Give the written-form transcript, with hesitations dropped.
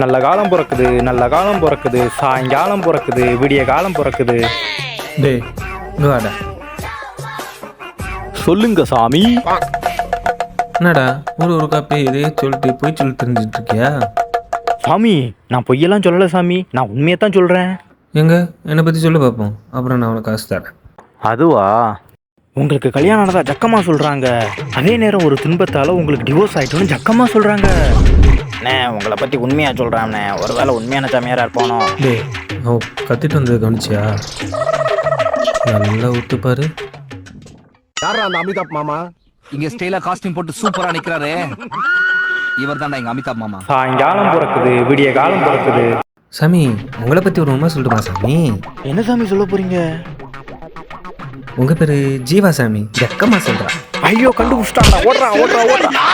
நல்ல காலம் பிறக்குது, நல்ல காலம் பிறக்குது, சாயங்காலம் பிறக்குது, விடிய காலம் பிறக்குது. டேய் இங்க வாடா. சொல்லுங்க சாமி. என்னடா ஒரு காப்பி இதே சொல்லிட்டு போய் சொல்லி தெரிஞ்சிட்டு இருக்கியா? சாமி நான் பொய்யெல்லாம் சொல்லலை சாமி, நான் உண்மையை தான் சொல்கிறேன். எங்க என்னை பற்றி சொல்லி பார்ப்போம், அப்புறம் நான் உனக்கு காசு தரேன். அதுவா, உங்களுக்கு கல்யாணம் ஆனதா ஜக்கமா சொல்கிறாங்க. அதே நேரம் ஒரு துன்பத்தால் உங்களுக்கு டிவோர்ஸ் ஆகிட்டோன்னு ஜக்கமாக சொல்கிறாங்க. அண்ணே உங்களை பற்றி உண்மையாக சொல்கிறாண்ணே, ஒருவேளை உண்மையான சாமியாராக இருப்பானோ. டேய் அவன் கத்திட்டு வந்தது கவனிச்சியா? நல்லா ஊத்துப்பாரு. யாரா அந்த அமிதாப் மாமா? இங்க ஸ்டைலா காஸ்டியூம் போட்டு சூப்பரா நிக்கிறாரு. இவர் தான்டா எங்க அமிதாப் மாமா. சாயங்காலம் பிறக்குது, விடிய காலம் பிறக்குது. சாமி உங்களை பற்றி ஒரு உண்மை சொல்லட்டுமா சாமி? என்ன சாமி சொல்ல போறீங்க? உங்கள் பேர் ஜீவா சாமி, ஜக்கமாக சொல்கிறேன். ஐயோ கண்டுபிடிச்சிட்டாங்க, ஓடுறா ஓடுறா ஓடுறா.